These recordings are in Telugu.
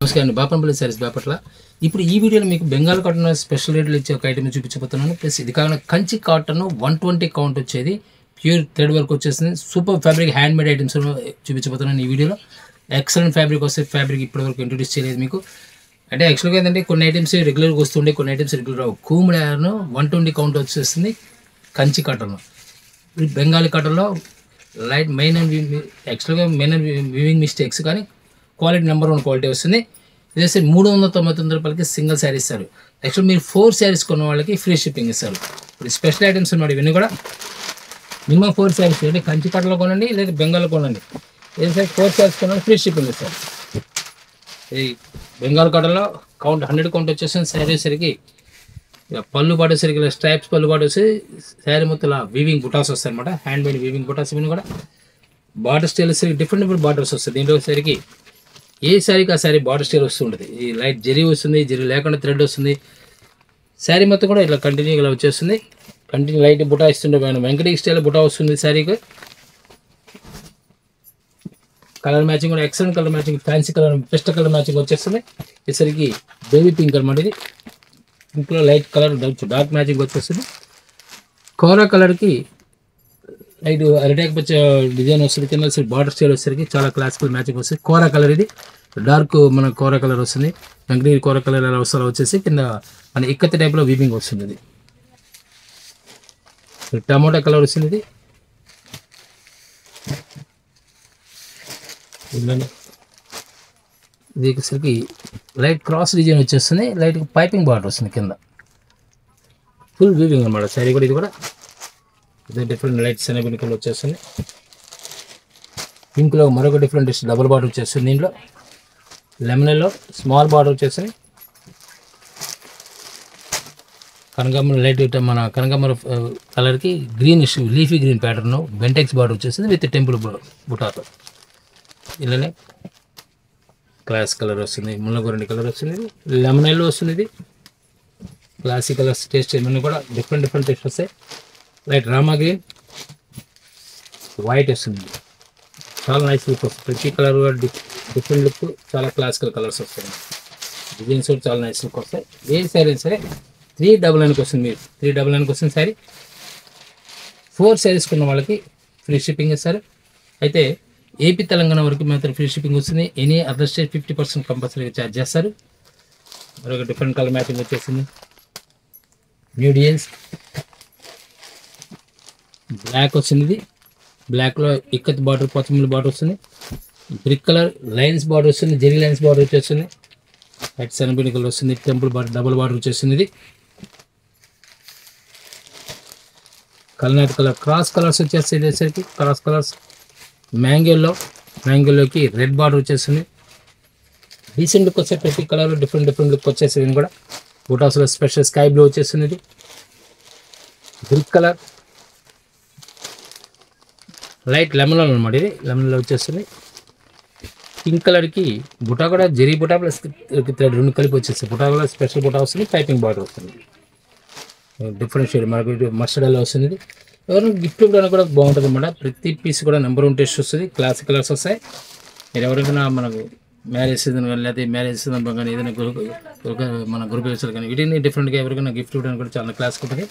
నమస్కారం బాపనపల్లి సారీస్ బాపట్ల. ఇప్పుడు ఈ వీడియోలో మీకు బెంగాల్ కాటన్ స్పెషల్ రేట్లు ఇచ్చే ఒక ఐటమ్ చూపించబోతున్నాను. ప్లస్ ఇది కాకుండా కంచి కాటన్ 120 కౌంట్ వచ్చేది ప్యూర్ థ్రెడ్ వర్క్ వచ్చేసింది. Super fabric hand made items చూపించబోతున్నాను ఈ వీడియోలో. ఎక్సలెంట్ ఫ్యాబ్రిక్ వస్తే ఫ్యాబ్రిక్ ఇప్పటివరకు ఇంట్రొడ్యూస్ చేయలేదు మీకు. అంటే యాక్చువల్గా ఏంటంటే కొన్ని ఐటమ్స్ రెగ్యులర్గా వస్తుండే, కొన్ని ఐటమ్స్ రెగ్యులర్ రావు. కూముడాను 120 కౌంట్ వచ్చేస్తుంది కంచి కాటన్లో. బెంగాలీ కాటన్లో లైట్ మెయిన్ అండ్ యాక్చువల్గా మెయిన్ అండ్ వివింగ్ మిస్టేక్స్, కానీ క్వాలిటీ నెంబర్ 1 క్వాలిటీ వస్తుంది. ఇదే 399 రూపాయలకి సింగిల్ శారీ ఇస్తారు. యాక్చువల్ మీరు 4 శారీస్ కొన్న వాళ్ళకి ఫ్రీ షిప్పింగ్ ఇస్తారు. ఇప్పుడు స్పెషల్ ఐటమ్స్ ఉన్నాయి ఇవన్నీ కూడా. మినిమం 4 శారీస్ అంటే కంచి కాటన్లో కొనండి లేదా బెంగాల్లో కొనండి. ఏదైనా సరే 4 శారీస్ కొనండి ఫ్రీ షిప్పింగ్ ఇస్తారు. ఈ బెంగాల్ కాటన్లో కౌంట్ 100 కౌంట్ వచ్చేసింది. శారీ సరికి పళ్ళు పాటేసరికి ఇలా స్ట్రైప్స్ పళ్ళు పాటేసి శారీ మొత్తం ఇలా వీవింగ్ బుటాస్ వస్తాయి అనమాట. హ్యాండ్ మేడ్ వీవింగ్ బుటాస్ ఇవన్నీ కూడా. బార్డర్ స్టైల్ సరికి డిఫరెంట్ బార్డర్స్ వస్తాయి. దీంట్లో సరికి ఏ శారీకి ఆ శారీ బార్డర్ స్టైల్ వస్తుంటుంది. ఈ లైట్ జరీ వస్తుంది, జరీ లేకుండా థ్రెడ్ వస్తుంది. శారీ మొత్తం కూడా ఇట్లా కంటిన్యూ ఇలా వచ్చేస్తుంది. కంటిన్యూ లైట్ బుటా ఇస్తుండే వెంకటేష్ స్టైల్ బుటా వస్తుంది శారీకి. కలర్ మ్యాచింగ్ కూడా excellent colour matching, fancy colour best colour matching వచ్చేస్తుంది. ఈసరికి బేబీ పింక్ అనమాట. ఇది పింక్లో లైట్ కలర్ డార్క్ మ్యాచింగ్ వచ్చేస్తుంది. కోరా కలర్కి లైట్ అరిటాక్ పచ్చ డిజైన్ వస్తుంది. కింద బార్డర్ స్టైల్ వచ్చేసరికి చాలా క్లాసికల్ మ్యాచింగ్ వస్తుంది. కోరా కలర్ ఇది డార్క్ మన కోరా కలర్ వస్తుంది. వెంకటగిరి కోరా కలర్ ఎలా వస్తారో వచ్చేసి కింద మన ఇక్కత్తి టైప్లో వీవింగ్ వస్తుంది. ఇది టమోటా కలర్ వస్తుంది. ఇది వచ్చేసరికి లైట్ క్రాస్ డిజైన్ వచ్చేస్తుంది. లైట్ పైపింగ్ బార్డర్ వస్తుంది కింద. ఫుల్ వీవింగ్ అనమాట శారీ కూడా. ఇది కూడా ఇది డిఫరెంట్ లైట్ శనగ కలర్ వచ్చేస్తుంది. పింక్లో మరొక డిఫరెంట్ డబుల్ బార్డర్ వచ్చేస్తుంది. దీంట్లో లెమన్లో స్మాల్ బార్డర్ వచ్చేస్తుంది. కనకాంబరం లైట్ మన కనకాంబరం కలర్కి green leafy green pattern Bentex border వచ్చేస్తుంది విత్ టెంపుల్ బుటాతో. ఇలానే క్లాస్ కలర్ వస్తుంది. ముల్లగొరండి కలర్ వస్తుంది. లెమన్ వస్తుంది. ఇది క్లాసిక్ కలర్స్ టేస్ట్ ఇవన్నీ కూడా డిఫరెంట్ టేస్ట్ వస్తాయి. లైట్ రామా గ్రీన్ వైట్ వస్తుంది. చాలా నైస్ లుక్ వస్తుంది. ప్రతి కలర్ డిఫరెంట్ లుక్, చాలా క్లాసికల్ కలర్స్ వస్తాయి. డిజైన్స్ కూడా చాలా నైస్ లుక్ వస్తాయి. ఏ శారీ సరే 399కి వస్తుంది. మీరు 399కి వస్తుంది శారీ. 4 శారీస్ కొన్న వాళ్ళకి ఫ్రీ షిప్పింగ్ ఇస్తారు. అయితే ఏపీ తెలంగాణ వరకు మాత్రం ఫ్రీ షిప్పింగ్ వస్తుంది. ఎనీ అదర్ స్టేట్ 50% కంపల్సరీగా ఛార్జ్ చేస్తారు. మరొక డిఫరెంట్ కలర్ మ్యాచింగ్ వచ్చేసింది. న్యూ డిజైన్స్ బ్లాక్ వచ్చింది. ఇది బ్లాక్లో ఇక్కత్ బార్డర్ పచ్చమిల్లి బార్డర్ వస్తుంది. బ్రిక్ కలర్ లైన్స్ బార్డర్ వస్తుంది. జెరీ లైన్స్ బార్డర్ వచ్చేస్తుంది. లైట్ సనబిని కలర్ వస్తుంది. టెంపుల్ బార్డర్ డబుల్ బార్డర్ వచ్చేస్తుంది. ఇది కల్నాథ్ కలర్ క్రాస్ కలర్స్ వచ్చేస్తాయి. ఇదేసరికి క్రాస్ కలర్స్ మ్యాంగోలోకి రెడ్ బార్డర్ వచ్చేస్తుంది. డీసెంట్ లుక్ వచ్చే ప్రతి కలర్ డిఫరెంట్ లుక్ వచ్చేస్తుంది. ఇది కూడా బుటాస్లో స్పెషల్ స్కై బ్లూ వచ్చేస్తుంది. ఇది బ్రిక్ కలర్ లైట్ లెమన్లో అనమాట. ఇది లెమన్లో వచ్చేస్తుంది. పింక్ కలర్కి బుటా కూడా జెరీ బుటా ప్లస్ థ్రెడ్ రెండు కలిపి వచ్చేస్తుంది. బుటా కూడా స్పెషల్ బుటా వస్తుంది. పైపింగ్ బార్డర్ వస్తుంది. డిఫరెంట్ షేడ్ మనకు మస్టర్డ్ ఎలా వస్తుంది. ఇది ఎవరైనా గిఫ్ట్ ఇవ్వడానికి కూడా బాగుంటుంది అనమాట. ప్రతి పీస్ కూడా నెంబర్ 1 టేస్ట్ వస్తుంది. క్లాసిక్ కలర్స్ వస్తాయి. మీరు ఎవరికైనా మనకు మ్యారేజ్ సీజన్ కానీ లేకపోతే మ్యారేజ్ సీజన్ కానీ ఏదైనా మన గ్రూప్ వేసారు కానీ వీటిని డిఫరెంట్గా ఎవరికైనా గిఫ్ట్ ఇవ్వడానికి కూడా చాలా క్లాసిక్ ఉంటుంది.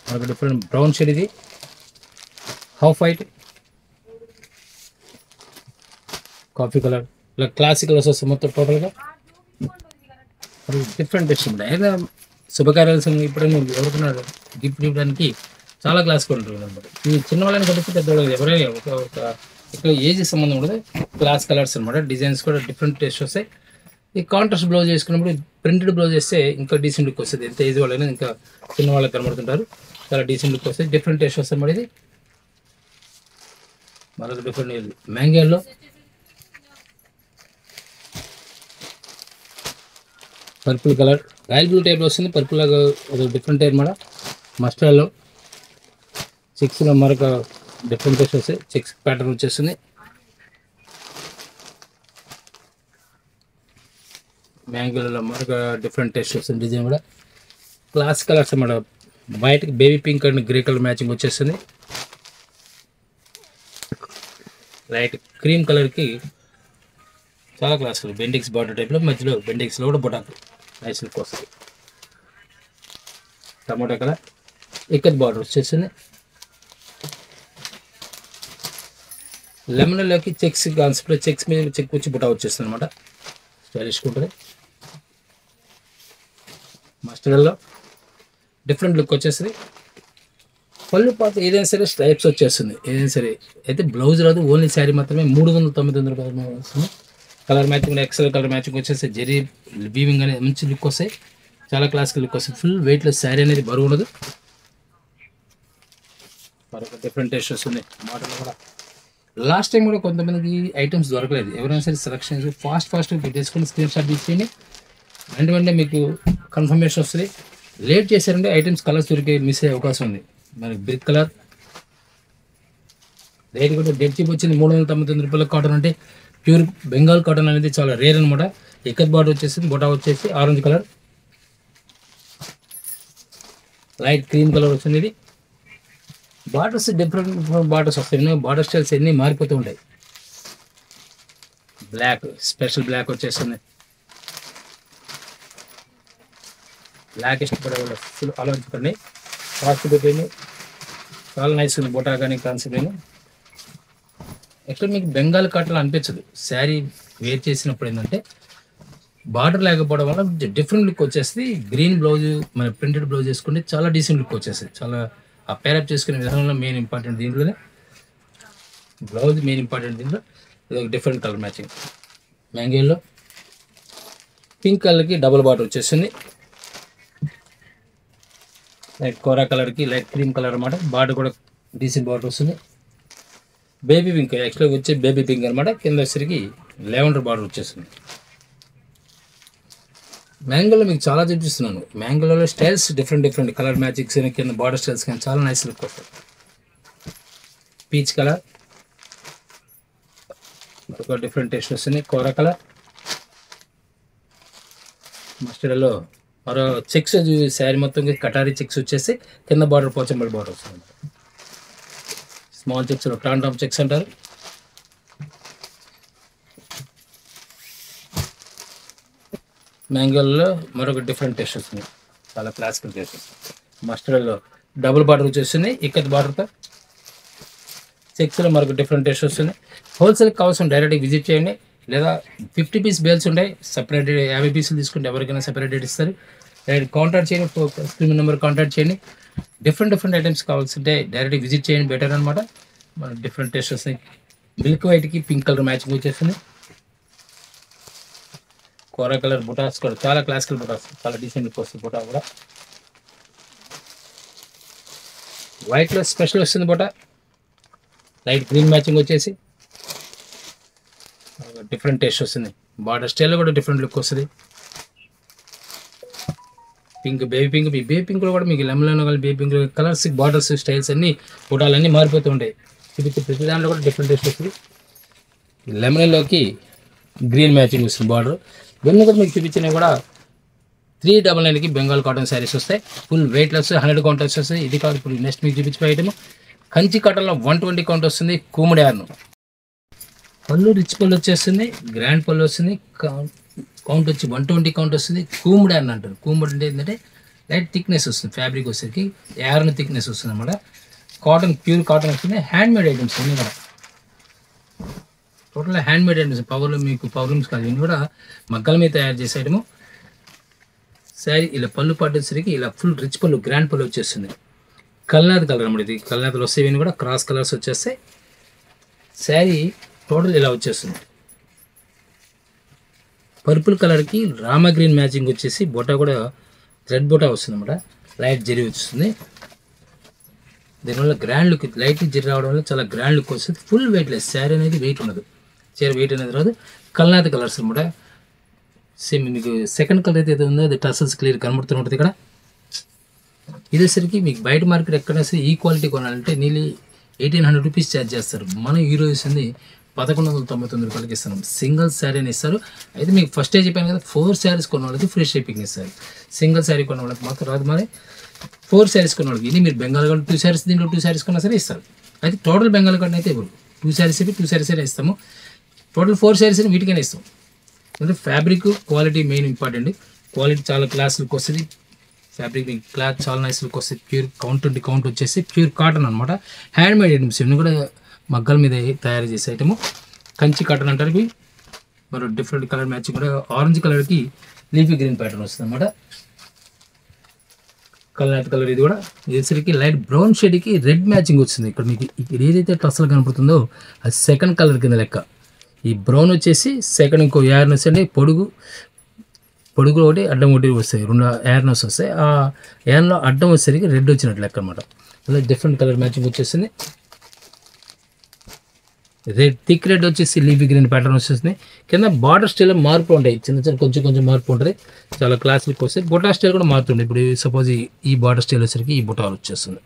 మనకు డిఫరెంట్ బ్రౌన్ షేడ్, ఇది హాఫ్ వైట్, కాఫీ కలర్, ఇలా క్లాసిక్ కలర్స్ వస్తాయి మొత్తం టోటల్గా. డిఫరెంట్ టేస్ట్ ఉంటాయి. ఏదైనా శుభకార్యాలు ఇప్పుడు ఎవరికైనా గిఫ్ట్ ఇవ్వడానికి చాలా క్లాసిక్ ఉంటుంది అనమాట. ఈ చిన్న వాళ్ళని కలిసి పెద్దవాళ్ళు ఎవరైనా ఒక ఏజ్ సంబంధం ఉండదు. క్లాస్ కలర్స్ అనమాట. డిజైన్స్ కూడా డిఫరెంట్ టేస్ట్ వస్తాయి. ఈ కాంట్రాస్ట్ బ్లౌజ్ చేసుకున్నప్పుడు ప్రింటెడ్ బ్లౌజ్ వేస్తే ఇంకా డీసెంట్ లుక్ వస్తుంది. ఎంత ఏజ్ వాళ్ళైనా ఇంకా చిన్న వాళ్ళకి కనబడుతుంటారు. చాలా డీసెంట్ లుక్ వస్తాయి. డిఫరెంట్ టేస్ట్ వస్తాయి మరి. ఇది మరొక డిఫరెంట్ మ్యాంగోలో పర్పుల్ కలర్ రాయల్ బ్లూ టైప్లో వస్తుంది. పర్పుల్ లాగా డిఫరెంట్ టైప్ అనమాట. మస్టర్డ్లో చెక్స్లో మరొక డిఫరెంట్ టేస్ట్ వస్తాయి. చెక్స్ ప్యాటర్న్ వచ్చేస్తుంది. మ్యాంగోలో మరొక డిఫరెంట్ టేస్ట్ వస్తుంది. డిజైన్ కూడా క్లాస్ కలర్స్ అన్నమాట. వైట్కి baby pink and grey colour matching వచ్చేస్తుంది. లైట్ క్రీమ్ కలర్కి చాలా క్లాసికల్ బెండిక్స్ బార్డర్ టైప్లో, మధ్యలో బెండిక్స్లో కూడా బుటాకు నైస్ లుక్ వస్తుంది. టమాటా కలర్ ఇక్కత్ బార్డర్ వచ్చేసింది. లెమన్లోకి చెక్స్ కాన్సెప్ట్లో చెక్స్ మీద చెక్ వచ్చి బుటా వచ్చేస్తుంది అనమాట. స్టైలిష్గా ఉంటుంది. మస్టర్డ్లో డిఫరెంట్ లుక్ వచ్చేస్తుంది. పళ్ళు పాత ఏదైనా సరే స్ట్రైప్స్ వచ్చేస్తుంది ఏదైనా సరే. అయితే బ్లౌజ్ రాదు, ఓన్లీ శారీ మాత్రమే. 399 రూపాయలు వస్తుంది. కలర్ మ్యాచింగ్ ఎక్సెల్ కలర్ మ్యాచింగ్ వచ్చేసి జెరీ వీవింగ్ అనేది మంచి లుక్ వస్తాయి. చాలా క్లాసికల్ లుక్ వస్తుంది. ఫుల్ వెయిట్లెస్ శారీ అనేది బరువు ఉండదు. మరొక డిఫరెంట్ టేస్ట్ వస్తుంది. మోడల్ కూడా లాస్ట్ టైం కూడా కొంతమందికి ఐటమ్స్ దొరకలేదు. ఎవరైనా సరే సెలెక్షన్ ఫాస్ట్గా పెట్టేసుకొని స్క్రీన్ షాట్ తీసేయండి. వెంటనే మీకు కన్ఫర్మేషన్ వస్తుంది. లేట్ చేశారంటే ఐటమ్స్ కలర్స్ దొరికే మిస్ అయ్యే అవకాశం ఉంది. మనకి బ్రిక్ కలర్ రేట్ కూడా డెడ్ చీప్ వచ్చింది. 399 రూపాయల కాటన్ అంటే ప్యూర్ బెంగాల్ కాటన్ అనేది చాలా రేర్ అనమాట. ఇక్కత్ బార్డర్ వచ్చేసి బొటా వచ్చేసి orange colour, light cream colour వచ్చింది. ఇది బార్డర్స్ డిఫరెంట్ బార్డర్స్ వస్తాయి. బార్డర్ స్టైల్స్ ఎన్ని మారిపోతూ ఉంటాయి. బ్లాక్ స్పెషల్ బ్లాక్ వచ్చేస్తుంది. బ్లాక్ ఇష్టపడే వాళ్ళు ఫుల్ ఆలోచించండి. కాస్ట్ పెట్టండి. చాలా నైస్ ఉంది బొటా కానీ కాన్సెప్ట్ అయినా. యాక్చువల్ మీకు బెంగాల్ కాటన్ అనిపించదు. శారీ వేర్ చేసినప్పుడు ఏంటంటే బార్డర్ లేకపోవడం వల్ల డిఫరెంట్ లుక్ వచ్చేస్తుంది. గ్రీన్ బ్లౌజ్ మన ప్రింటెడ్ బ్లౌజ్ వేసుకుంటే చాలా డీసెంట్ లుక్ వచ్చేస్తుంది. చాలా ఆ పేరప్ చేసుకునే విధానంలో మెయిన్ ఇంపార్టెంట్ దీంట్లోనే బ్లౌజ్ మెయిన్ ఇంపార్టెంట్. దీంట్లో ఇది ఒక డిఫరెంట్ కలర్ మ్యాచింగ్. మ్యాంగోలో పింక్ కలర్కి డబుల్ బార్డర్ వచ్చేస్తుంది. లైట్ కోరా కలర్కి లైట్ క్రీమ్ కలర్ అనమాట. బార్డర్ కూడా డీసెంట్ బార్డర్ వస్తుంది. బేబీ పింక్ యాక్చువల్గా వచ్చే బేబీ పింక్ అనమాట. కింద వచ్చరికి లెవెండర్ బార్డర్ వచ్చేస్తుంది. మ్యాంగోలో మీకు చాలా చూపిస్తున్నాను. మ్యాంగోలో స్టైల్స్ డిఫరెంట్ కలర్ మ్యాజిక్స్ కింద బార్డర్ స్టైల్స్ కానీ చాలా నైస్ లుక్ వస్తుంది. పీచ్ కలర్ ఒక డిఫరెంట్ టేస్ట్ వస్తుంది. కోరా కలర్, మస్టర్డ్లో మరో చెక్స్ శారీ మొత్తం కటారీ చెక్స్ వచ్చేసి కింద బార్డర్ పోచంబడి బార్డర్ వస్తుంది. స్మాల్ చెక్స్ టాప్ చెక్స్ అంటారు. మ్యాంగోలో మరొక డిఫరెంట్ టేస్ట్ వస్తుంది. చాలా క్లాసికల్ టేస్ట్ వస్తుంది. మస్టర్డ్లో డబుల్ బార్డర్ వచ్చేస్తుంది. ఇక్కత్ బార్డర్తో చెక్స్లో మరొక డిఫరెంట్ టేస్ట్ వస్తుంది. హోల్సేల్ కావాల్సిన డైరెక్ట్గా విజిట్ చేయండి. లేదా 50 పీస్ బేల్స్ ఉంటాయి. సపరేట్ 50 పీసులు తీసుకుంటే ఎవరికైనా సపరేట్ రేట్ ఇస్తారు. డైరెక్ట్ కాంటాక్ట్ చేయండి. స్క్రీన్ నెంబర్ కాంటాక్ట్ చేయండి. డిఫరెంట్ ఐటమ్స్ కావాల్సింటే డైరెక్ట్ విజిట్ చేయండి బెటర్ అనమాట. మనకు డిఫరెంట్ టేస్ట్ వస్తాయి. మిల్క్ వైట్కి పింక్ కలర్ మ్యాచింగ్ వచ్చేస్తుంది. కోరా కలర్ బుటాస్ కూడా చాలా క్లాసికల్ బుటాస్, చాలా డీసెంట్ లుక్ వస్తుంది. బుటా కూడా వైట్లో స్పెషల్ వస్తుంది. బుటా లైట్ గ్రీన్ మ్యాచింగ్ వచ్చేసి డిఫరెంట్ టేస్ట్ వస్తుంది. బార్డర్ స్టైల్లో కూడా డిఫరెంట్ లుక్ వస్తుంది. పింక్ బేబీ పింక్, మీ బేబీ పింక్లో కూడా మీకు lemon baby pink colours borders styles అన్నీ బుటాలు అన్నీ మారిపోతూ ఉంటాయి. చూపించే ప్రతి దాంట్లో కూడా డిఫరెంట్ టేస్ట్ వస్తుంది. లెమన్లోకి గ్రీన్ మ్యాచింగ్ వస్తుంది బార్డర్. ఇవన్నీ కూడా మీకు చూపించినవి కూడా 399కి బెంగాల్ కాటన్ శారీస్ వస్తాయి. ఫుల్ వెయిట్లెస్ 100 కౌంటర్స్ వస్తాయి. ఇది కాదు ఇప్పుడు నెక్స్ట్ మీకు చూపించే ఐటమ్ కంచి కాటన్లో 120 కౌంట్ వస్తుంది. కూముడి ఆర్ను పళ్ళు రిచ్ పళ్ళు వచ్చేస్తుంది. గ్రాండ్ పళ్ళు వస్తుంది. కౌంట్ వచ్చి 120 కౌంట్ వస్తుంది. కూముడి ఆర్న్ అంటారు. కూముడి అంటే ఏంటంటే లైట్ థిక్నెస్ వస్తుంది. ఫ్యాబ్రిక్ వచ్చేసరికి యార్న్ థిక్నెస్ వస్తుంది అన్నమాట. కాటన్ ప్యూర్ కాటన్ వస్తుంది. హ్యాండ్మేడ్ ఐటమ్స్ అన్నీ కూడా టోటల్ హ్యాండ్మేడ్ ఐటమ్స్. మీకు పవర్లూమ్స్ కాదు, ఇవన్నీ కూడా మగ్గల మీద తయారు చేసే ఐటము. శారీ ఇలా పళ్ళు పట్టేసరికి ఇలా ఫుల్ రిచ్ పళ్ళు గ్రాండ్ పళ్ళు వచ్చేస్తుంది. కల్నాథ్ కలర్ అన్నమాట. ఇది కల్నాథ్లో వస్తే ఇవన్నీ కూడా క్రాస్ కలర్స్ వచ్చేస్తాయి. శారీ టోటల్ ఇలా వచ్చేస్తుంది. పర్పుల్ కలర్కి రామా గ్రీన్ మ్యాచింగ్ వచ్చేసి బొటా కూడా థ్రెడ్ బొటా వస్తుంది అన్నమాట. లైట్ జరీ వస్తుంది. దీనివల్ల గ్రాండ్ లుక్, లైట్ జరీ రావడం వల్ల చాలా గ్రాండ్ లుక్ వస్తుంది. ఫుల్ వెయిట్లెస్ శారీ అనేది వెయిట్ ఉండదు. చీర వెయిట్ అనేది రాదు. కల్నాథ్ కలర్స్ అనమాట. సేమ్ మీకు సెకండ్ కలర్ అయితే ఉందో అది టసల్స్ క్లియర్ కనబడుతూ ఉంటుంది ఇక్కడ. ఇదేసరికి మీకు బయట మార్కెట్ ఎక్కడైనా సరే ఈ క్వాలిటీ కొనాలంటే నీళ్ళు 1800 రూపీస్ ఛార్జ్ చేస్తారు. మనం ఈరోజు ఇస్తుంది 1199 రూపాయలకి ఇస్తున్నాం. సింగిల్ శారీ అని ఇస్తారు. అయితే మీకు ఫస్టే చెప్పాను కదా, 4 శారీస్ కొన్న వాళ్ళకి ఫ్రీ షిప్పింగ్ ఇస్తారు. సింగిల్ శారీ కొన్న వాళ్ళకి మాత్రం రాదు. మరి 4 శారీస్ కొన్న వాళ్ళకి ఇది మీరు బెంగాల్ కార్డు 2 శారీస్ దీంట్లో 2 శారీస్ కొన్నా సరే ఇస్తారు. అయితే టోటల్ బెంగాల్ కార్డు అయితే ఇవ్వరు. 2 శారీస్ 2 శారీస్ అయినా ఇస్తాము. టోటల్ 4 శారీస్ అని వీటికైనా ఇస్తాం. అంటే fabric quality main important. Quality చాలా క్లాస్ లుక్ వస్తుంది, ఫ్యాబ్రిక్ క్లాత్ చాలా నైస్ లుక్ వస్తుంది. ప్యూర్ కౌంట్ వచ్చేసి ప్యూర్ కాటన్ అనమాట. హ్యాండ్ మేడ్ ఐటమ్స్ ఇవన్నీ కూడా మగ్గల మీద తయారు చేసే ఐటమ్. కంచి కాటన్ అంటారు ఇవి. మరో డిఫరెంట్ కలర్ మ్యాచింగ్ కూడా ఆరెంజ్ కలర్కి లీఫీ గ్రీన్ ప్యాటర్న్ వస్తుంది అనమాట. కలర్ ఇది కూడా వేసరికి లైట్ బ్రౌన్ షేడ్కి రెడ్ మ్యాచింగ్ వచ్చింది. ఇక్కడ మీకు ఇక్కడ ఏదైతే టస్సలు కనపడుతుందో అది సెకండ్ కలర్ కింద లెక్క. ఈ బ్రౌన్ వచ్చేసి సెకండ్, ఇంకో యార్నస్ అండి పొడుగు ఒకటి అడ్డం ఒకటి వస్తాయి, 2 యార్నస్ వస్తాయి. ఆ యార్న్లో అడ్డం వచ్చేసరికి రెడ్ వచ్చినట్లు లెక్క అనమాట. అలా డిఫరెంట్ కలర్ మ్యాచింగ్ వచ్చేసింది. థిక్ రెడ్ వచ్చేసి లీఫీ గ్రీన్ ప్యాటర్న్ వచ్చేసింది. కింద బార్డర్ స్టైల్ మార్పు ఉంటాయి, చిన్న కొంచెం మార్పు ఉంటుంది. చాలా క్లాసిక్ వస్తాయి. బుటా స్టైల్ కూడా మారుతుంది. ఇప్పుడు సపోజ్ ఈ బార్డర్ స్టైల్ వచ్చేసరికి ఈ బుటాలు వచ్చేస్తుంది.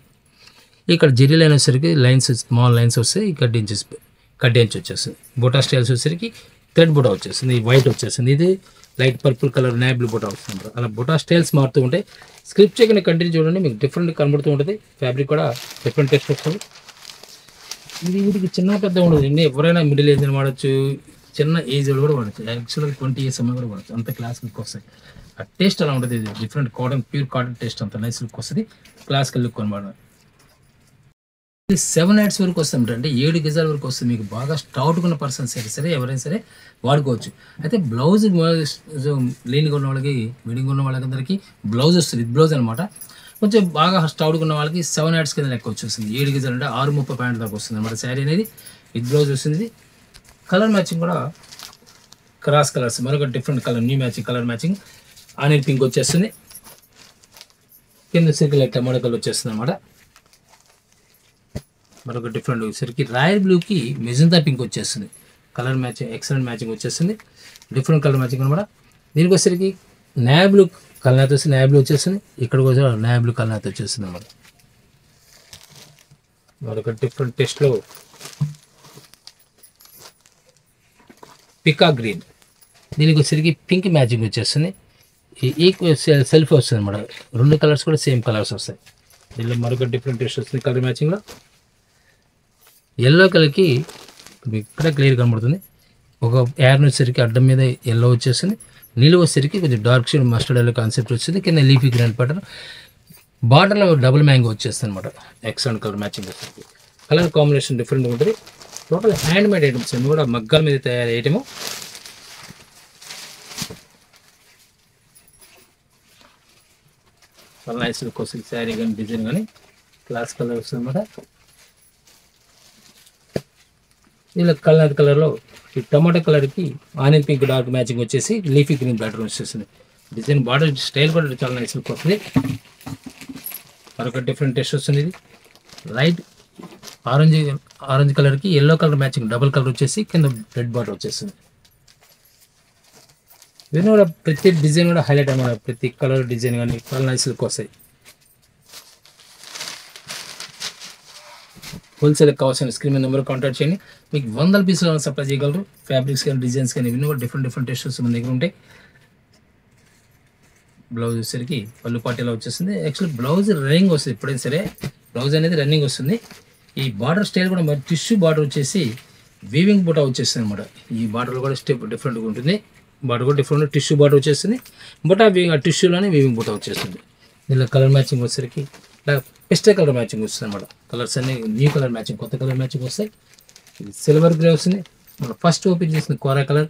ఇక్కడ జెరీ లైన్ వచ్చేసరికి లైన్స్, స్మాల్ లైన్స్ వస్తాయి. కట్ ఇంచ్ వచ్చేస్తుంది. బుటా స్టైల్స్ వచ్చేసరికి థ్రెడ్ బుటా వచ్చేస్తుంది. వైట్ వచ్చేస్తుంది. ఇది లైట్ పర్పుల్ కలర్ నేబుల్ బుటా వస్తుంది. అలా బుటా స్టైల్స్ మారుతూ ఉంటాయి. స్క్రిప్ట్ చెక్ని కంటిన్యూ చూడండి, మీకు డిఫరెంట్ కనబడుతూ ఉంటుంది. ఫ్యాబ్రిక్ కూడా డిఫరెంట్ టెస్ట్ వస్తుంది. ఇది వీటికి చిన్న పెద్ద ఉండదు అండి. ఎవరైనా మిడిల్ ఏజ్ అని వాడచ్చు, చిన్న ఏజ్ వాళ్ళు కూడా వాడచ్చు. యాక్చువల్గా 20 years అమ్మాయి కూడా వాడచ్చు. అంత క్లాస్ లుక్ వస్తాయి. ఆ టేస్ట్ అలా ఉంటుంది. ఇది different cotton, pure cotton taste, అంత నైస్ లుక్ వస్తుంది. క్లాసికల్ లుక్ అనమాట. ఇది 7 nights వరకు వస్తుంది అంటే 7 గజాల వరకు వస్తుంది. మీకు బాగా స్టౌట్ ఉన్న పర్సన్స్ అయితే సరే ఎవరైనా సరే వాడుకోవచ్చు. అయితే బ్లౌజ్ లీన్గా ఉన్న వాళ్ళకి, మీడియంగా ఉన్న వాళ్ళందరికీ బ్లౌజ్ వస్తుంది. ఇది బ్లౌజ్ అనమాట. కొంచెం బాగా స్టౌడ్గా ఉన్న వాళ్ళకి 7 nights కింద లెక్క వచ్చేస్తుంది. 7 గజాలు అంటే 630 పాయింట్ దాకా వస్తుంది అనమాట. శారీ అనేది ఇది బ్లౌజ్ వస్తుంది. కలర్ మ్యాచింగ్ కూడా క్రాస్ కలర్స్, మరొక different colour, new matching colour matching. Onion pink వచ్చేస్తుంది. కింద సర్కిల్ లైట్ టమాటో కలర్ వచ్చేస్తుంది అనమాట. మరొక డిఫరెంట్ వచ్చేసరికి రాయల్ బ్లూకి మెజంతా పింక్ వచ్చేస్తుంది. కలర్ మ్యాచింగ్ ఎక్సలెంట్ మ్యాచింగ్ వచ్చేస్తుంది. డిఫరెంట్ కలర్ మ్యాచింగ్ అనమాట. దీనికి వచ్చేసరికి నేవీ బ్లూ కలర్ వస్తుంది. నేవీ బ్లూ వచ్చేస్తుంది. ఇక్కడికి వచ్చి నేవీ బ్లూ కలర్ వచ్చేస్తుంది అనమాట. మరొక డిఫరెంట్ టెస్ట్లో పికా గ్రీన్. దీనికి వచ్చేసరికి పింక్ మ్యాచింగ్ వచ్చేస్తుంది. ఈక్వల్ సెల్ఫ్ వస్తుంది అనమాట. 2 కలర్స్ కూడా సేమ్ కలర్స్ వస్తాయి. దీనిలో మరొక డిఫరెంట్ టెస్ట్ వస్తుంది కలర్ మ్యాచింగ్లో. ఎల్లో కలర్కి ఇక్కడ క్లియర్ కనబడుతుంది. ఒక యార్న్ వచ్చేసరికి అడ్డం మీద ఎల్లో వచ్చేస్తుంది. నిలువ వచ్చేసరికి కొంచెం dark shade mustard yellow concept వచ్చింది. కింద లీఫీ గ్రీన్ ప్యాటర్న్, బార్డర్లో డబుల్ మ్యాంగో వచ్చేస్తుంది అనమాట. ఎక్సలెంట్ కలర్ మ్యాచింగ్ వస్తుంది. కలర్ కాంబినేషన్ డిఫరెంట్గా ఉంటుంది. టోటల్ హ్యాండ్ మేడ్ ఐటమ్స్ అన్నీ కూడా మగ్గాల మీద తయారు ఐటము. చాలా నైస్ లుక్ వస్తుంది. శారీ కానీ డిజైన్ కానీ క్లాస్ కలర్ వస్తుంది అనమాట. ఇలా కలర్లో ఈ టమాటో కలర్కి ఆనియన్ పింక్ డార్క్ మ్యాచింగ్ వచ్చేసి లీఫీ గ్రీన్ ప్యాటర్న్ వచ్చేస్తుంది. డిజైన్ బార్డర్ స్టైల్ కూడా చాలా నైస్ లుక్ వస్తుంది. మరొక డిఫరెంట్ టెస్ట్ వస్తుంది. ఇది లైట్ ఆరెంజ్ కలర్కి yellow colour matching double colour వచ్చేసి కింద రెడ్ బార్డర్ వచ్చేస్తుంది. ఇవన్నీ కూడా ప్రతి డిజైన్ కూడా హైలైట్ అన్నమాట. ప్రతి కలర్ డిజైన్ కానీ చాలా నైస్ లుక్ వస్తాయి. హోల్సేల్ కావాల్సిన స్క్రీన్ మీద నెంబర్ కాంటాక్ట్ చేయండి. మీకు 100 పీసులు సప్లై చేయగలరు. ఫ్యాబ్రిక్స్ కానీ డిజైన్స్ కానీ ఇవన్నీ కూడా డిఫరెంట్ టెస్ట్స్ మన దగ్గర ఉంటాయి. బ్లౌజ్ వచ్చేసరికి పళ్ళు పార్టీలో వచ్చేస్తుంది. యాక్చువల్లీ బ్లౌజ్ రన్నింగ్ వస్తుంది. ఎప్పుడైనా సరే బ్లౌజ్ అనేది రన్నింగ్ వస్తుంది. ఈ బార్డర్ స్టైల్ కూడా మరి టిష్యూ బార్డర్ వచ్చేసి వీవింగ్ బుటా వచ్చేస్తుంది అనమాట. ఈ బార్డర్లో కూడా స్టెప్ డిఫరెంట్గా ఉంటుంది. బార్డర్ కూడా డిఫరెంట్ టిష్యూ బార్డర్ వచ్చేస్తుంది. బుటా ఆ టిష్యూలోనే వీవింగ్ బుటా వచ్చేస్తుంది. దీనిలో కలర్ మ్యాచింగ్ వచ్చేసరికి పెస్టల్ కలర్ మ్యాచింగ్ వస్తుంది అనమాట. కలర్స్ అన్ని న్యూ కలర్ మ్యాచింగ్, కొత్త కలర్ మ్యాచింగ్ వస్తాయి. ఇది సిల్వర్ గ్రే వస్తుంది. మనం ఫస్ట్ ఓపెన్ చేసిన కోరా కలర్,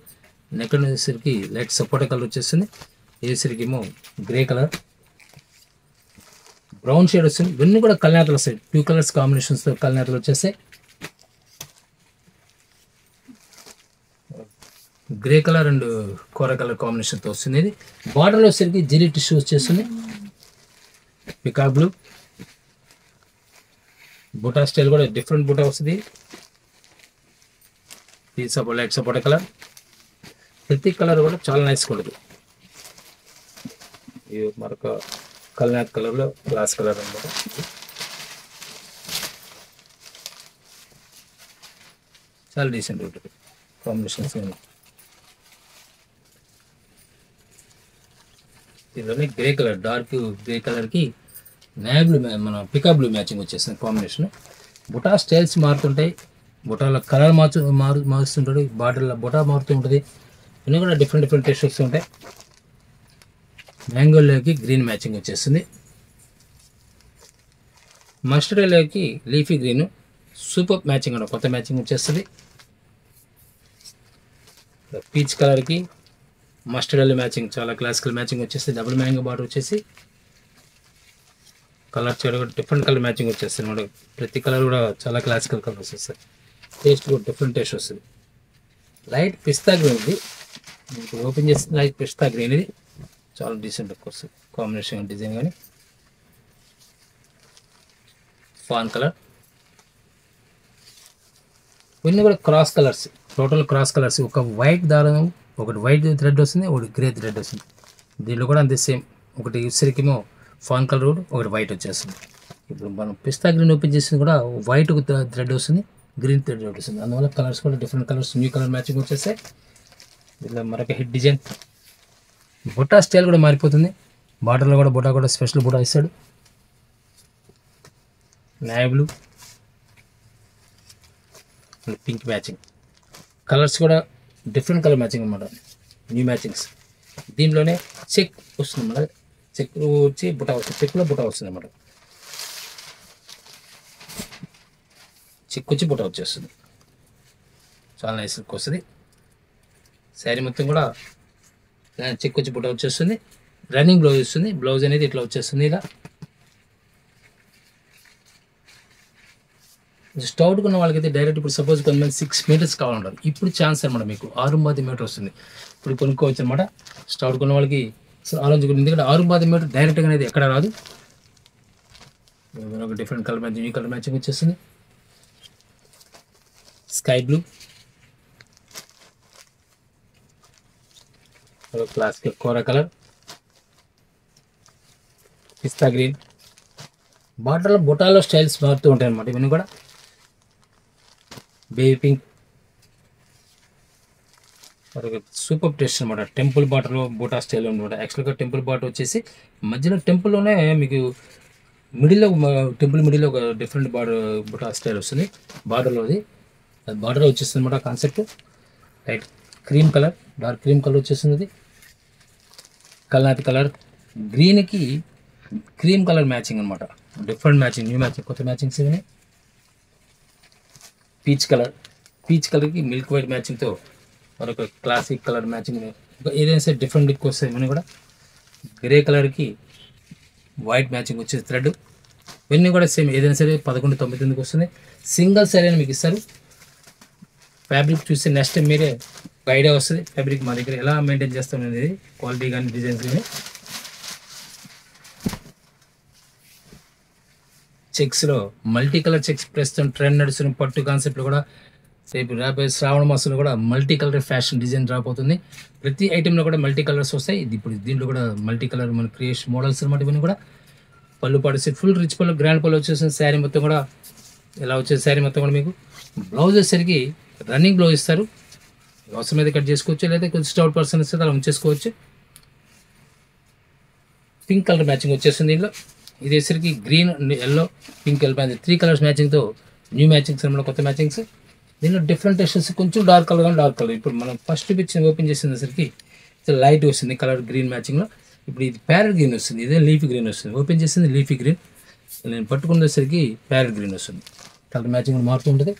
నెక్స్ట్ వచ్చేసరికి లైట్ సపోటా కలర్ వచ్చేస్తుంది. వేసరికి ఏమో గ్రే కలర్, బ్రౌన్ షేడ్ వస్తుంది. ఇవన్నీ కూడా కల్నాతలు వస్తాయి. 2 కలర్స్ కాంబినేషన్స్తో కల్నాతలు వచ్చేస్తాయి. Grey colour and kora colour కాంబినేషన్తో వస్తుంది. ఇది బార్డర్లో వచ్చేసరికి జెరీ టిష్యూ వచ్చేస్తుంది. పికా బ్లూ బుటా స్టైల్ కూడా డిఫరెంట్ బుటా వస్తుంది. Light sapota colour. ప్రతి కలర్ కూడా చాలా నైస్గా ఉంటుంది. ఇది మరొక కల్నాథ్ కలర్లో గ్లాస్ కలర్ అనమాట. చాలా డీసెంట్ ఉంటుంది కాంబినేషన్స్. దీనిలోనే గ్రే కలర్, డార్క్ గ్రే కలర్కి నేవీ బ్లూ, మన పికా బ్లూ మ్యాచింగ్ వచ్చేస్తుంది కాంబినేషన్. బుటా స్టైల్స్ మారుతుంటాయి. బుటాల కలర్ మారుస్తుంటుంది. బార్డర్లో బుటా మారుతూ ఉంటుంది. ఇవన్నీ కూడా డిఫరెంట్ డిఫరెంట్ టేస్ట్ వస్తూ ఉంటాయి. మ్యాంగోలోకి గ్రీన్ మ్యాచింగ్ వచ్చేస్తుంది, మస్టర్డ్ ఎల్లోకి లీఫీ గ్రీన్ సూపర్ మ్యాచింగ్ కూడా కొత్త మ్యాచింగ్ వచ్చేస్తుంది. పీచ్ కలర్కి మస్టర్డ్ ఎల్లో మ్యాచింగ్ చాలా క్లాసికల్ మ్యాచింగ్ వచ్చేస్తుంది. డబుల్ మ్యాంగో బార్డర్ వచ్చేసి కలర్ కూడా డిఫరెంట్ కలర్ మ్యాచింగ్ వచ్చేస్తుంది అనమాట. ప్రతి కలర్ కూడా చాలా క్లాసికల్ కలర్స్ వస్తాయి. టేస్ట్ కూడా డిఫరెంట్ టేస్ట్ వస్తుంది. లైట్ పిస్తా గ్రీన్ ఇది మీకు ఓపెన్ చేస్తే లైట్ పిస్తా గ్రీన్ ఇది చాలా డీసెంట్ వస్తుంది. కాంబినేషన్ డిజైన్ కానీ ఫాన్ కలర్ ఇవన్నీ కూడా cross colours, total cross colours. ఒక వైట్ దారం, ఒకటి వైట్ థ్రెడ్ వస్తుంది, ఒకటి గ్రే థ్రెడ్ వస్తుంది. దీంట్లో కూడా అంతే సేమ్, ఒకటి ఇసరికేమో ఫాన్ కలర్ ఒకటి వైట్ వచ్చేస్తుంది. ఇప్పుడు మనం పిస్తా గ్రీన్ ఓపెన్ చేసింది కూడా వైట్ థ్రెడ్ వస్తుంది, గ్రీన్ థ్రెడ్ వస్తుంది. అందువల్ల కలర్స్ కూడా different colours new colour matching వచ్చేస్తాయి. దీనిలో మరొక హిట్ డిజైన్ బుట్టా స్టైల్ కూడా మారిపోతుంది. బార్డర్లో కూడా బుట్టా కూడా స్పెషల్ బుట్టా ఇస్తాడు. నాయ్ బ్లూ పింక్ మ్యాచింగ్, కలర్స్ కూడా డిఫరెంట్ కలర్ మ్యాచింగ్ అనమాట, న్యూ మ్యాచింగ్స్. దీంట్లోనే చెక్ వస్తుంది అన్నమాట, చెక్ వచ్చి బుట్టా వస్తుంది, చెక్లో బుట్టా వస్తుంది అన్నమాట. చెక్ వచ్చి బుట్టా వచ్చేస్తుంది, చాలా నైస్ లుక్ వస్తుంది. శారీ మొత్తం కూడా చెక్ వచ్చి బుట్టా వచ్చేస్తుంది. రన్నింగ్ బ్లౌజ్ వస్తుంది, బ్లౌజ్ అనేది ఇట్లా వచ్చేస్తుంది. ఇలా స్టౌట్ ఉన్న వాళ్ళకైతే డైరెక్ట్ ఇప్పుడు సపోజ్ కొంతమంది 6 మీటర్స్ కావాలంటారు, ఇప్పుడు ఛాన్స్ అనమాట మీకు 6 మీటర్ వస్తుంది. ఇప్పుడు కొనుక్కోవచ్చు అనమాట. స్టౌట్ కొన్న వాళ్ళకి ఆలోచించుకుంటుంది, ఎందుకంటే 6 మీటర్ డైరెక్ట్గా అనేది ఎక్కడ రాదు. ఒక different colour matching, new colour matching వచ్చేస్తుంది. స్కై బ్లూ, క్లాసికల్ కోరా కలర్, పిస్తా గ్రీన్. బార్డర్లో బొటాలో స్టైల్స్ మారుతూ ఉంటాయి అన్నమాట. ఇవన్నీ కూడా బేబీ పింక్, సూపర్ టేస్ట్ అనమాట. టెంపుల్ బార్డర్లో బోటా స్టైల్ అనమాట. యాక్చువల్గా టెంపుల్ బార్డర్ వచ్చేసి మధ్యలో టెంపుల్లోనే మీకు మిడిల్లో టెంపుల్ మిడిల్లో ఒక డిఫరెంట్ బార్డర్ బోటా స్టైల్ వస్తుంది. బార్డర్లోది అది బార్డర్ వచ్చేస్తుంది అనమాట. Concept light cream colour, dark cream colour వచ్చేస్తుంది. అది కల్నాతి కలర్, గ్రీన్కి క్రీమ్ కలర్ మ్యాచింగ్ అనమాట. డిఫరెంట్ మ్యాచింగ్, న్యూ మ్యాచింగ్, కొత్త మ్యాచింగ్స్ ఇవన్నీ. పీచ్ కలర్, పీచ్ కలర్కి మిల్క్ వైట్ మ్యాచింగ్తో మరొక క్లాసిక్ కలర్ మ్యాచింగ్, ఏదైనా సరే డిఫరెంట్ లుక్ వస్తాయి ఇవన్నీ కూడా. గ్రే కలర్కి వైట్ మ్యాచింగ్ వచ్చేది థ్రెడ్. ఇవన్నీ కూడా సేమ్, ఏదైనా సరే 1199కి వస్తుంది. సింగిల్ సారీ అని మీకు ఇస్తారు. ఫ్యాబ్రిక్ చూస్తే నెక్స్ట్ టైం మీరే ఒక ఐడియా వస్తుంది ఫ్యాబ్రిక్ మా దగ్గర ఎలా మెయింటైన్ చేస్తాం అనేది, క్వాలిటీ కానీ డిజైన్స్ కానీ. చెక్స్లో మల్టీ కలర్ చెక్స్ ప్రస్తుతం ట్రెండ్ నడుస్తున్న పట్టు కాన్సెప్ట్లో కూడా రేపు రాబోయే శ్రావణ మాసంలో కూడా మల్టీ కలర్ ఫ్యాషన్ డిజైన్ రాబోతుంది. ప్రతి ఐటెంలో కూడా మల్టీ కలర్స్ వస్తాయి. ఇది ఇప్పుడు దీంట్లో కూడా మల్టీ కలర్ మన క్రియేషన్ మోడల్స్ అనమాట. ఇవన్నీ కూడా పళ్ళు పాడిస్తే ఫుల్ రిచ్ పళ్ళు, గ్రాండ్ పళ్ళు వచ్చేసిన శారీ మొత్తం కూడా ఇలా వచ్చేసి శారీ మొత్తం కూడా మీకు బ్లౌజ్ వచ్చేసరికి రన్నింగ్ బ్లౌజ్ ఇస్తారు. అవసరమైతే కట్ చేసుకోవచ్చు, లేదా కొంచెం స్టౌట్ పర్సన్ ఇస్తే అలా ఉంచేసుకోవచ్చు. పింక్ కలర్ మ్యాచింగ్ వచ్చేస్తుంది దీంట్లో. ఇది వచ్చేసరికి green, yellow, pink, yellow 3 colours మ్యాచింగ్తో న్యూ మ్యాచింగ్స్ అనమాట, కొత్త మ్యాచింగ్స్. దీనిలో డిఫరెంట్ టెస్టెస్, కొంచెం డార్క్ కలర్ కానీ డార్క్ కలర్. ఇప్పుడు మనం ఫస్ట్ పిక్చర్ ఓపెన్ చేసేసరికి లైట్ వస్తుంది కలర్ గ్రీన్ మ్యాచింగ్లో. ఇప్పుడు ఇది ప్యారెట్ గ్రీన్ వస్తుంది, ఇదే లీఫీ గ్రీన్ వస్తుంది. ఓపెన్ చేసింది లీఫీ గ్రీన్, నేను పట్టుకునేసరికి ప్యారెట్ గ్రీన్ వస్తుంది. కలర్ మ్యాచింగ్ మారుతూ ఉంటుంది.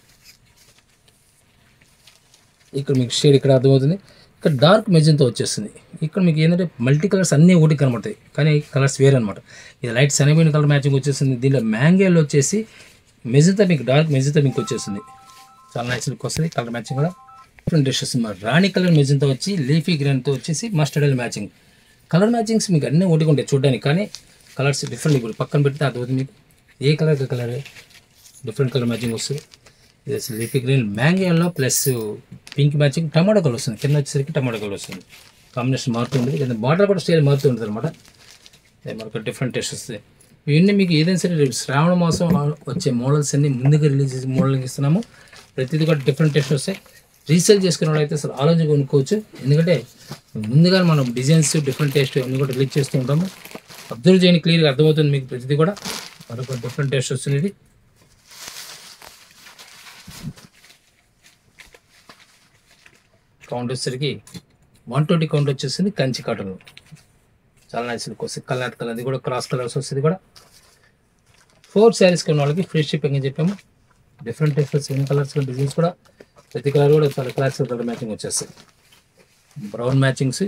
ఇక్కడ మీకు షేడ్ ఇక్కడ అర్థమవుతుంది. ఇక్కడ డార్క్ మెజెంతో వచ్చేస్తుంది. ఇక్కడ మీకు ఏంటంటే మల్టీ కలర్స్ అన్నీ ఒకటి కనబడతాయి, కానీ కలర్స్ వేరే అనమాట. ఇది లైట్ సనమైన కలర్ మ్యాచింగ్ వచ్చేస్తుంది. దీనిలో మ్యాంగోలో వచ్చేసి మెజెంతో మీకు డార్క్ మెజెంతో మీకు వచ్చేస్తుంది. చాలా నైస్ లుక్ వస్తుంది. కలర్ మ్యాచింగ్ కూడా డిఫరెంట్ డ్రెస్సెస్ అనమాట. రాణి కలర్ మెజెంతో వచ్చి లీఫీ గ్రీన్తో వచ్చేసి mustard yellow matching. Colour matchings మీకు అన్నీ ఒకటి ఉంటాయి చూడడానికి, కానీ కలర్స్ డిఫరెంట్. ఇప్పుడు పక్కన పెడితే అర్థమవుతుంది మీకు ఏ colour colour different colour matching వస్తుంది. ఇది లీఫీ గ్రీన్ మ్యాంగోలో plus pink matching, tomato colour వస్తుంది. కింద వచ్చేసరికి టమాటో కలర్ వస్తుంది. కాంబినేషన్ మారుతుంది. లేదా బార్డర్ కూడా స్టైల్ మారుతూ ఉంటుంది అనమాట. మనకు డిఫరెంట్ టేస్ట్ వస్తుంది. ఇవన్నీ మీకు ఏదైనా సరే శ్రావణ మాసం వచ్చే మోడల్స్ అన్ని ముందుగా రిలీజ్ చేసి మోడలింగ్ ఇస్తున్నాము. ప్రతిదీ కూడా డిఫరెంట్ టేస్ట్ వస్తాయి. రీసేల్ చేసుకునే వాళ్ళు అయితే అసలు ఆలోచన కొనుక్కోవచ్చు. ఎందుకంటే ముందుగా మనం డిజైన్స్ డిఫరెంట్ టేస్ట్ అన్నీ కూడా రిలీజ్ చేస్తూ ఉంటాము. అబ్జర్వ్ చేయండి, క్లియర్గా అర్థమవుతుంది మీకు. ప్రతిదీ కూడా మరొక డిఫరెంట్ టేస్ట్ వస్తుంది. ఇది కౌంట్ వచ్చేసరికి 120 కౌంట్ వచ్చేసింది కంచి కాటన్. చాలా నైస్ లుక్ వస్తుంది. కలర్ అది కూడా క్రాస్ కలర్స్ వస్తుంది కూడా. 4 శారీస్ కొన్న వాళ్ళకి ఫ్రీ షిప్పింగ్ అని చెప్పాము. Different types same colours designs కూడా ప్రతి కలర్ కూడా చాలా క్లాసిక్ కలర్ మ్యాచింగ్ వచ్చేస్తుంది. Brown matchings,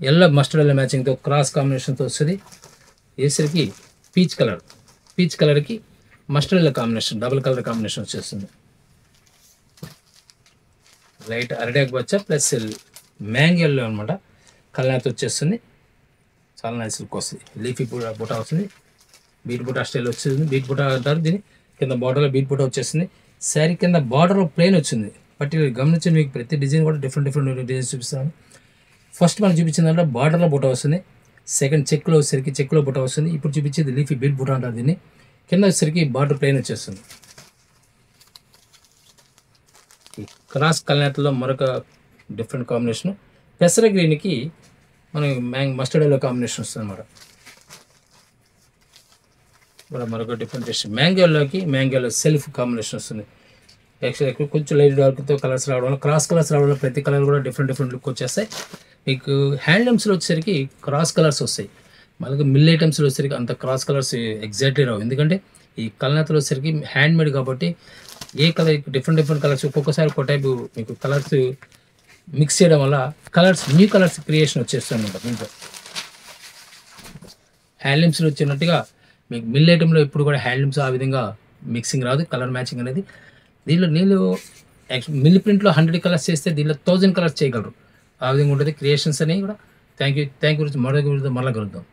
yellow mustard yellow మ్యాచింగ్తో క్రాస్ కాంబినేషన్తో వస్తుంది. వేసరికి పీచ్ కలర్కి mustard yellow combination, double colour combination వచ్చేస్తుంది. లైట్ అరడాక్ బచ్చా ప్లస్ మ్యాంగో ఎల్లో అనమాట, కలర్తో వచ్చేస్తుంది. చాలా నైస్ లుక్ వస్తుంది. లీఫీ బుటా వస్తుంది, బీట్ బుటా స్టైల్ వచ్చింది. బీట్ బుటా అంటారు దీన్ని. కింద బార్డర్లో బీట్ బుటా వచ్చేస్తుంది. శారీ కింద బార్డర్లో ప్లెయిన్ వచ్చింది. పర్టికులర్ గమనించండి, మీకు ప్రతి డిజైన్ కూడా డిఫరెంట్ డిజైన్స్ చూపిస్తాను. ఫస్ట్ మనం చూపించిందంటే బార్డర్లో బుటా వస్తుంది. సెకండ్ చెక్లో వచ్చేసరికి చెక్లో బుటా వస్తుంది. ఇప్పుడు చూపించేది లీఫీ బీట్ బుటా అంటారు దీన్ని. కింద వచ్చేసరికి బార్డర్ ప్లెయిన్ వచ్చేస్తుంది. క్రాస్ కలర్లో మరొక డిఫరెంట్ కాంబినేషన్. పెసర గ్రీన్కి మనకి మస్టర్డ్ ఎల్లో కాంబినేషన్ వస్తుంది అనమాట. మరొక డిఫరెంట్ టేస్ట్. మ్యాంగోలో సెల్ఫ్ కాంబినేషన్ వస్తుంది. యాక్చువల్గా కొంచెం లైట్ డార్క్తో కలర్స్ రావడం వల్ల, క్రాస్ కలర్స్ రావడం వల్ల ప్రతి కలర్ కూడా డిఫరెంట్ లుక్ వచ్చేస్తాయి. మీకు హ్యాండ్లూమ్స్లో వచ్చేసరికి క్రాస్ కలర్స్ వస్తాయి. మళ్ళీ మిల్ ఐటమ్స్లో వచ్చేసరికి అంత క్రాస్ కలర్స్ ఎగ్జాక్ట్లీ రావు. ఎందుకంటే ఈ కలర్తో వచ్చేసరికి హ్యాండ్ మేడ్ కాబట్టి ఏ కలర్ డిఫరెంట్ కలర్స్ ఒక్కొక్కసారి ఒక టైపు మీకు కలర్స్ మిక్స్ చేయడం వల్ల న్యూ కలర్స్ క్రియేషన్ వచ్చేస్తుంది అనమాట. దీంట్లో హ్యాండ్లూమ్స్లో వచ్చినట్టుగా మీకు మిల్ ఐటంలో ఇప్పుడు కూడా హ్యాండ్లూమ్స్ ఆ విధంగా మిక్సింగ్ రాదు, కలర్ మ్యాచింగ్ అనేది. దీనిలో మిల్ ప్రింట్లో 100 కలర్స్ చేస్తే దీనిలో 1000 కలర్స్ చేయగలరు. ఆ విధంగా ఉంటుంది క్రియేషన్స్ అనేవి కూడా. థ్యాంక్ యూ మరొక మళ్ళీ కలుద్దాం.